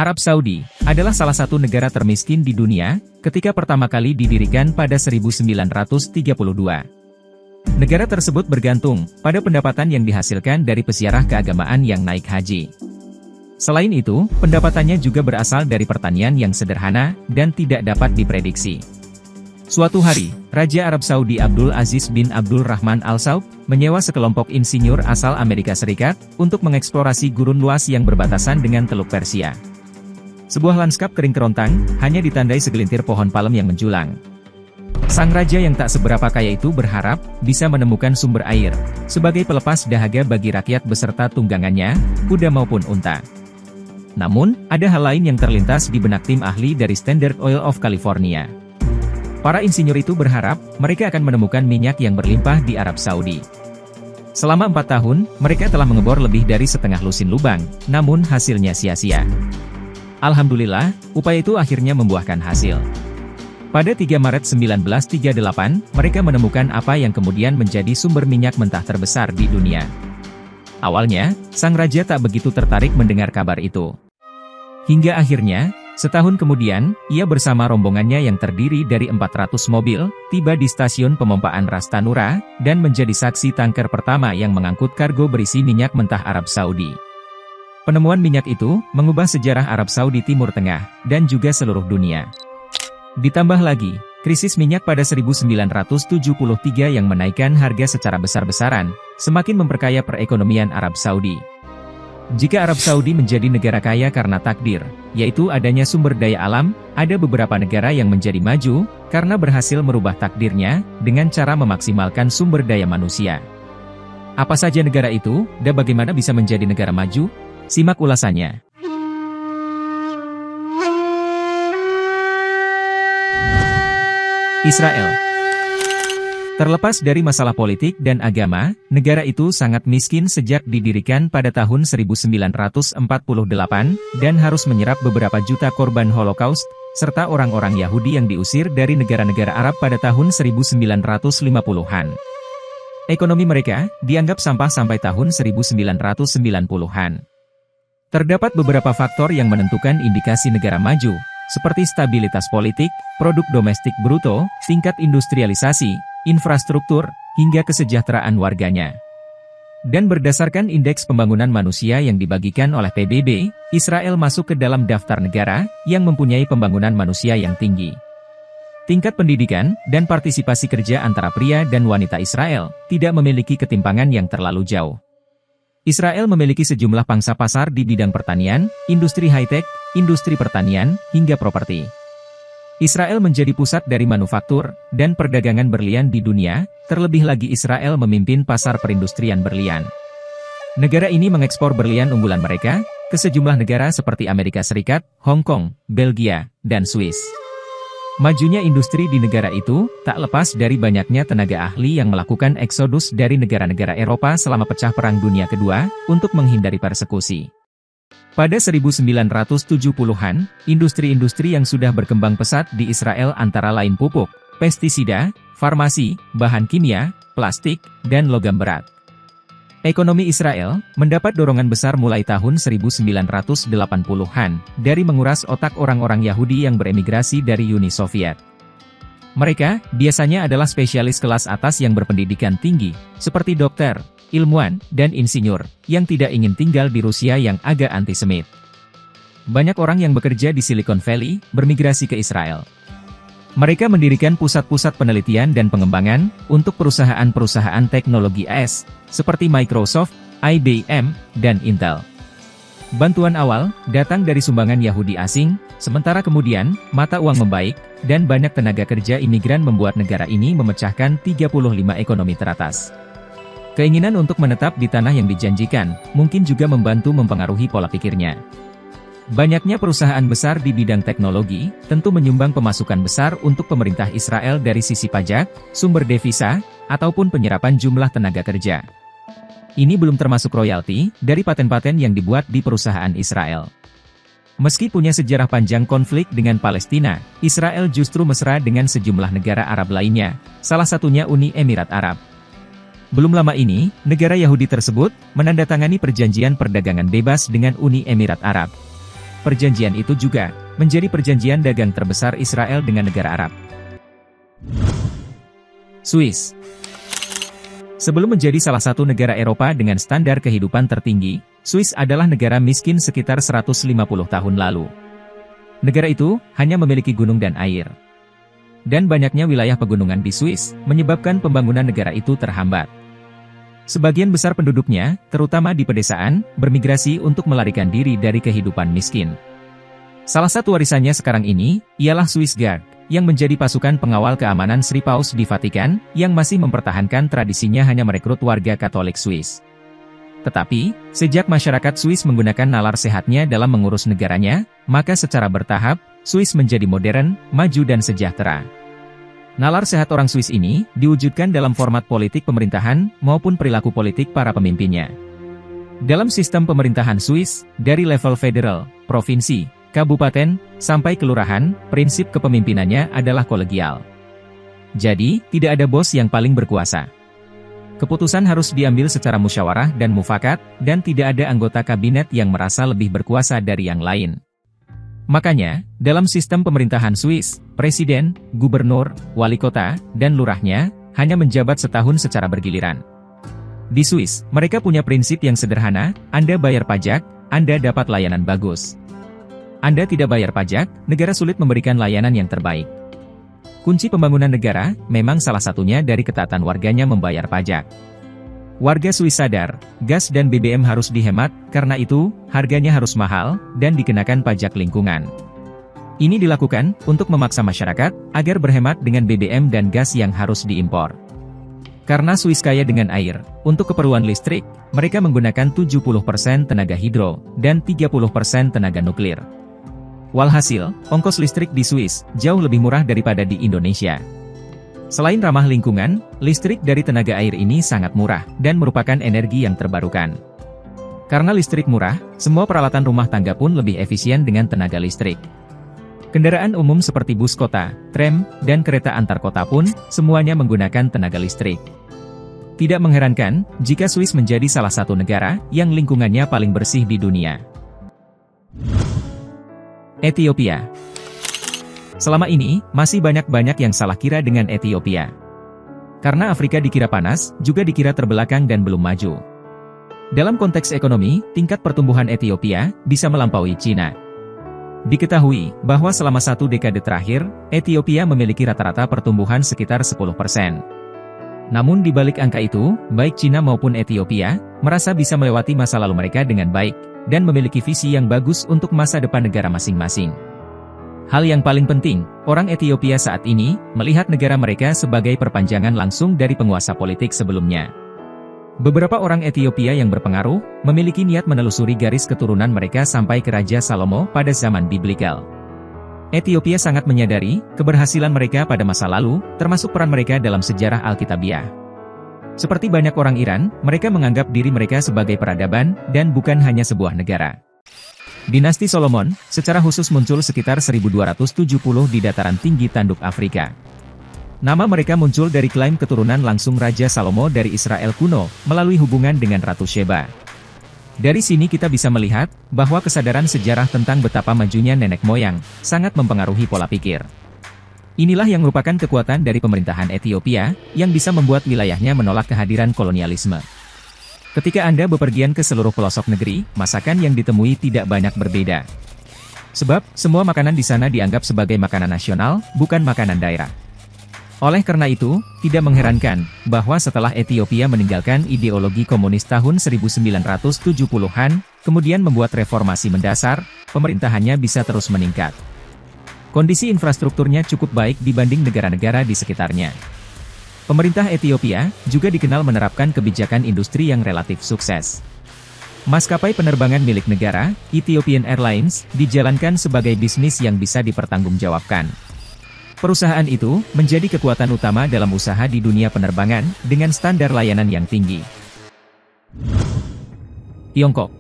Arab Saudi adalah salah satu negara termiskin di dunia ketika pertama kali didirikan pada 1932. Negara tersebut bergantung pada pendapatan yang dihasilkan dari peziarah keagamaan yang naik haji. Selain itu, pendapatannya juga berasal dari pertanian yang sederhana dan tidak dapat diprediksi. Suatu hari, Raja Arab Saudi Abdul Aziz bin Abdul Rahman Al Saud menyewa sekelompok insinyur asal Amerika Serikat untuk mengeksplorasi gurun luas yang berbatasan dengan Teluk Persia. Sebuah lanskap kering kerontang, hanya ditandai segelintir pohon palem yang menjulang. Sang raja yang tak seberapa kaya itu berharap bisa menemukan sumber air sebagai pelepas dahaga bagi rakyat beserta tunggangannya, kuda maupun unta. Namun, ada hal lain yang terlintas di benak tim ahli dari Standard Oil of California. Para insinyur itu berharap mereka akan menemukan minyak yang berlimpah di Arab Saudi. Selama 4 tahun, mereka telah mengebor lebih dari setengah lusin lubang, namun hasilnya sia-sia. Alhamdulillah, upaya itu akhirnya membuahkan hasil. Pada 3 Maret 1938, mereka menemukan apa yang kemudian menjadi sumber minyak mentah terbesar di dunia. Awalnya, sang raja tak begitu tertarik mendengar kabar itu. Hingga akhirnya, setahun kemudian, ia bersama rombongannya yang terdiri dari 400 mobil, tiba di stasiun pemompaan Ras Tanura, dan menjadi saksi tanker pertama yang mengangkut kargo berisi minyak mentah Arab Saudi. Penemuan minyak itu, mengubah sejarah Arab Saudi Timur Tengah, dan juga seluruh dunia. Ditambah lagi, krisis minyak pada 1973 yang menaikkan harga secara besar-besaran, semakin memperkaya perekonomian Arab Saudi. Jika Arab Saudi menjadi negara kaya karena takdir, yaitu adanya sumber daya alam, ada beberapa negara yang menjadi maju, karena berhasil merubah takdirnya, dengan cara memaksimalkan sumber daya manusia. Apa saja negara itu, dan bagaimana bisa menjadi negara maju? Simak ulasannya. Israel. Terlepas dari masalah politik dan agama, negara itu sangat miskin sejak didirikan pada tahun 1948, dan harus menyerap beberapa juta korban Holocaust, serta orang-orang Yahudi yang diusir dari negara-negara Arab pada tahun 1950-an. Ekonomi mereka dianggap sampah sampai tahun 1990-an. Terdapat beberapa faktor yang menentukan indikasi negara maju, seperti stabilitas politik, produk domestik bruto, tingkat industrialisasi, infrastruktur, hingga kesejahteraan warganya. Dan berdasarkan Indeks Pembangunan Manusia yang dibagikan oleh PBB, Israel masuk ke dalam daftar negara yang mempunyai pembangunan manusia yang tinggi. Tingkat pendidikan dan partisipasi kerja antara pria dan wanita Israel tidak memiliki ketimpangan yang terlalu jauh. Israel memiliki sejumlah pangsa pasar di bidang pertanian, industri high-tech, industri pertanian, hingga properti. Israel menjadi pusat dari manufaktur dan perdagangan berlian di dunia, terlebih lagi Israel memimpin pasar perindustrian berlian. Negara ini mengekspor berlian unggulan mereka ke sejumlah negara seperti Amerika Serikat, Hong Kong, Belgia, dan Swiss. Majunya industri di negara itu tak lepas dari banyaknya tenaga ahli yang melakukan eksodus dari negara-negara Eropa selama pecah Perang Dunia Kedua untuk menghindari persekusi. Pada 1970-an, industri-industri yang sudah berkembang pesat di Israel antara lain pupuk, pestisida, farmasi, bahan kimia, plastik, dan logam berat. Ekonomi Israel mendapat dorongan besar mulai tahun 1980-an dari menguras otak orang-orang Yahudi yang beremigrasi dari Uni Soviet. Mereka biasanya adalah spesialis kelas atas yang berpendidikan tinggi, seperti dokter, ilmuwan, dan insinyur, yang tidak ingin tinggal di Rusia yang agak antisemit. Banyak orang yang bekerja di Silicon Valley bermigrasi ke Israel. Mereka mendirikan pusat-pusat penelitian dan pengembangan untuk perusahaan-perusahaan teknologi AS, seperti Microsoft, IBM, dan Intel. Bantuan awal datang dari sumbangan Yahudi asing, sementara kemudian, mata uang membaik, dan banyak tenaga kerja imigran membuat negara ini memecahkan 35 ekonomi teratas. Keinginan untuk menetap di tanah yang dijanjikan, mungkin juga membantu mempengaruhi pola pikirnya. Banyaknya perusahaan besar di bidang teknologi, tentu menyumbang pemasukan besar untuk pemerintah Israel dari sisi pajak, sumber devisa, ataupun penyerapan jumlah tenaga kerja. Ini belum termasuk royalti dari paten-paten yang dibuat di perusahaan Israel. Meski punya sejarah panjang konflik dengan Palestina, Israel justru mesra dengan sejumlah negara Arab lainnya, salah satunya Uni Emirat Arab. Belum lama ini, negara Yahudi tersebut menandatangani perjanjian perdagangan bebas dengan Uni Emirat Arab. perjanjian itu juga menjadi perjanjian dagang terbesar Israel dengan negara Arab. Swiss. Sebelum menjadi salah satu negara Eropa dengan standar kehidupan tertinggi, Swiss adalah negara miskin sekitar 150 tahun lalu. Negara itu hanya memiliki gunung dan air. Dan banyaknya wilayah pegunungan di Swiss menyebabkan pembangunan negara itu terhambat. Sebagian besar penduduknya, terutama di pedesaan, bermigrasi untuk melarikan diri dari kehidupan miskin. Salah satu warisannya sekarang ini, ialah Swiss Guard, yang menjadi pasukan pengawal keamanan Sri Paus di Vatikan, yang masih mempertahankan tradisinya hanya merekrut warga Katolik Swiss. Tetapi, sejak masyarakat Swiss menggunakan nalar sehatnya dalam mengurus negaranya, maka secara bertahap, Swiss menjadi modern, maju dan sejahtera. Nalar sehat orang Swiss ini diwujudkan dalam format politik pemerintahan maupun perilaku politik para pemimpinnya. Dalam sistem pemerintahan Swiss, dari level federal, provinsi, kabupaten, sampai kelurahan, prinsip kepemimpinannya adalah kolegial. Jadi, tidak ada bos yang paling berkuasa. Keputusan harus diambil secara musyawarah dan mufakat, dan tidak ada anggota kabinet yang merasa lebih berkuasa dari yang lain. Makanya, dalam sistem pemerintahan Swiss, presiden, gubernur, wali kota, dan lurahnya, hanya menjabat setahun secara bergiliran. Di Swiss, mereka punya prinsip yang sederhana, Anda bayar pajak, Anda dapat layanan bagus. Anda tidak bayar pajak, negara sulit memberikan layanan yang terbaik. Kunci pembangunan negara, memang salah satunya dari ketaatan warganya membayar pajak. Warga Swiss sadar, gas dan BBM harus dihemat, karena itu, harganya harus mahal, dan dikenakan pajak lingkungan. Ini dilakukan, untuk memaksa masyarakat, agar berhemat dengan BBM dan gas yang harus diimpor. Karena Swiss kaya dengan air, untuk keperluan listrik, mereka menggunakan 70% tenaga hidro, dan 30% tenaga nuklir. Walhasil, ongkos listrik di Swiss jauh lebih murah daripada di Indonesia. Selain ramah lingkungan, listrik dari tenaga air ini sangat murah, dan merupakan energi yang terbarukan. Karena listrik murah, semua peralatan rumah tangga pun lebih efisien dengan tenaga listrik. Kendaraan umum seperti bus kota, tram, dan kereta antar kota pun, semuanya menggunakan tenaga listrik. Tidak mengherankan, jika Swiss menjadi salah satu negara yang lingkungannya paling bersih di dunia. Ethiopia. Selama ini, masih banyak yang salah kira dengan Ethiopia. Karena Afrika dikira panas, juga dikira terbelakang dan belum maju. Dalam konteks ekonomi, tingkat pertumbuhan Ethiopia bisa melampaui Cina. Diketahui bahwa selama satu dekade terakhir, Ethiopia memiliki rata-rata pertumbuhan sekitar 10%. Namun di balik angka itu, baik Cina maupun Ethiopia, merasa bisa melewati masa lalu mereka dengan baik, dan memiliki visi yang bagus untuk masa depan negara masing-masing. Hal yang paling penting, orang Ethiopia saat ini, melihat negara mereka sebagai perpanjangan langsung dari penguasa politik sebelumnya. Beberapa orang Ethiopia yang berpengaruh, memiliki niat menelusuri garis keturunan mereka sampai ke Raja Salomo pada zaman biblikal. Ethiopia sangat menyadari, keberhasilan mereka pada masa lalu, termasuk peran mereka dalam sejarah Alkitabiah. Seperti banyak orang Iran, mereka menganggap diri mereka sebagai peradaban, dan bukan hanya sebuah negara. Dinasti Solomon, secara khusus muncul sekitar 1270 di dataran tinggi tanduk Afrika. Nama mereka muncul dari klaim keturunan langsung Raja Salomo dari Israel kuno, melalui hubungan dengan Ratu Sheba. Dari sini kita bisa melihat, bahwa kesadaran sejarah tentang betapa majunya nenek moyang, sangat mempengaruhi pola pikir. Inilah yang merupakan kekuatan dari pemerintahan Ethiopia, yang bisa membuat wilayahnya menolak kehadiran kolonialisme. Ketika Anda bepergian ke seluruh pelosok negeri, masakan yang ditemui tidak banyak berbeda. Sebab, semua makanan di sana dianggap sebagai makanan nasional, bukan makanan daerah. Oleh karena itu, tidak mengherankan, bahwa setelah Ethiopia meninggalkan ideologi komunis tahun 1970-an, kemudian membuat reformasi mendasar, pemerintahannya bisa terus meningkat. Kondisi infrastrukturnya cukup baik dibanding negara-negara di sekitarnya. Pemerintah Ethiopia juga dikenal menerapkan kebijakan industri yang relatif sukses. Maskapai penerbangan milik negara, Ethiopian Airlines, dijalankan sebagai bisnis yang bisa dipertanggungjawabkan. Perusahaan itu menjadi kekuatan utama dalam usaha di dunia penerbangan dengan standar layanan yang tinggi. Tiongkok.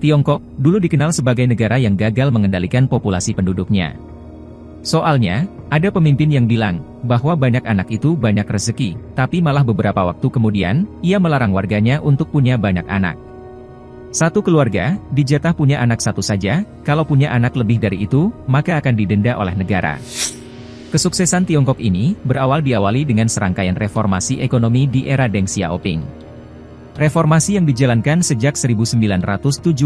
Tiongkok dulu dikenal sebagai negara yang gagal mengendalikan populasi penduduknya. Soalnya, ada pemimpin yang bilang bahwa banyak anak itu banyak rezeki, tapi malah beberapa waktu kemudian, ia melarang warganya untuk punya banyak anak. Satu keluarga, dijatah punya anak satu saja, kalau punya anak lebih dari itu, maka akan didenda oleh negara. Kesuksesan Tiongkok ini, diawali dengan serangkaian reformasi ekonomi di era Deng Xiaoping. Reformasi yang dijalankan sejak 1978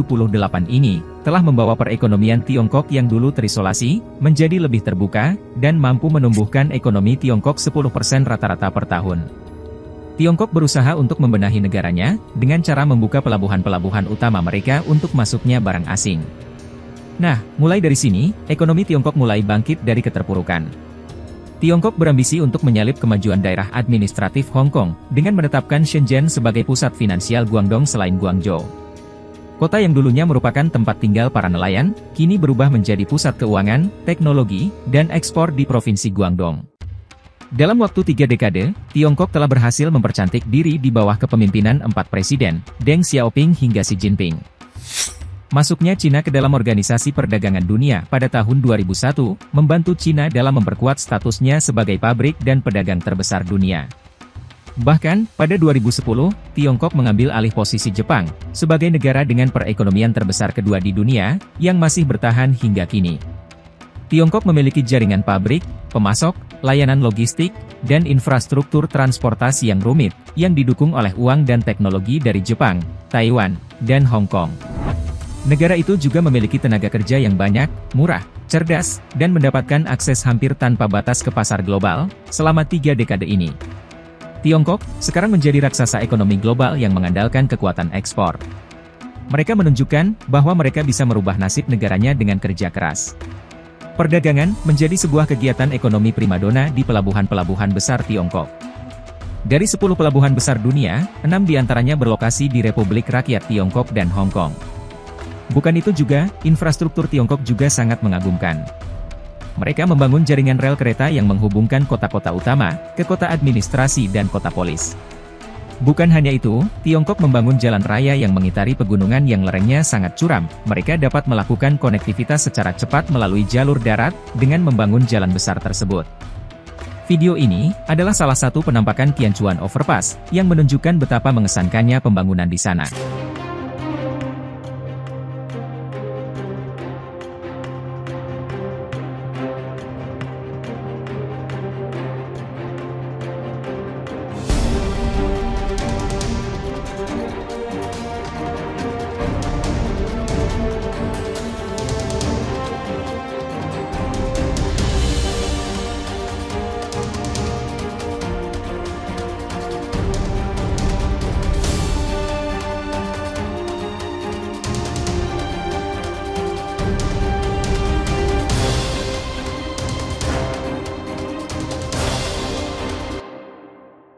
ini, telah membawa perekonomian Tiongkok yang dulu terisolasi, menjadi lebih terbuka, dan mampu menumbuhkan ekonomi Tiongkok 10% rata-rata per tahun. Tiongkok berusaha untuk membenahi negaranya, dengan cara membuka pelabuhan-pelabuhan utama mereka untuk masuknya barang asing. Nah, mulai dari sini, ekonomi Tiongkok mulai bangkit dari keterpurukan. Tiongkok berambisi untuk menyalip kemajuan daerah administratif Hong Kong, dengan menetapkan Shenzhen sebagai pusat finansial Guangdong selain Guangzhou. Kota yang dulunya merupakan tempat tinggal para nelayan, kini berubah menjadi pusat keuangan, teknologi, dan ekspor di Provinsi Guangdong. Dalam waktu 3 dekade, Tiongkok telah berhasil mempercantik diri di bawah kepemimpinan 4 presiden, Deng Xiaoping hingga Xi Jinping. Masuknya Cina ke dalam Organisasi Perdagangan Dunia pada tahun 2001, membantu Cina dalam memperkuat statusnya sebagai pabrik dan pedagang terbesar dunia. Bahkan, pada 2010, Tiongkok mengambil alih posisi Jepang, sebagai negara dengan perekonomian terbesar kedua di dunia, yang masih bertahan hingga kini. Tiongkok memiliki jaringan pabrik, pemasok, layanan logistik, dan infrastruktur transportasi yang rumit, yang didukung oleh uang dan teknologi dari Jepang, Taiwan, dan Hong Kong. Negara itu juga memiliki tenaga kerja yang banyak, murah, cerdas, dan mendapatkan akses hampir tanpa batas ke pasar global, selama 3 dekade ini. Tiongkok, sekarang menjadi raksasa ekonomi global yang mengandalkan kekuatan ekspor. Mereka menunjukkan, bahwa mereka bisa merubah nasib negaranya dengan kerja keras. Perdagangan, menjadi sebuah kegiatan ekonomi primadona di pelabuhan-pelabuhan besar Tiongkok. Dari 10 pelabuhan besar dunia, 6 diantaranya berlokasi di Republik Rakyat Tiongkok dan Hong Kong. Bukan itu juga, infrastruktur Tiongkok juga sangat mengagumkan. Mereka membangun jaringan rel kereta yang menghubungkan kota-kota utama, ke kota administrasi dan kota polis. Bukan hanya itu, Tiongkok membangun jalan raya yang mengitari pegunungan yang lerengnya sangat curam. Mereka dapat melakukan konektivitas secara cepat melalui jalur darat, dengan membangun jalan besar tersebut. Video ini, adalah salah satu penampakan Tianchuan Overpass, yang menunjukkan betapa mengesankannya pembangunan di sana.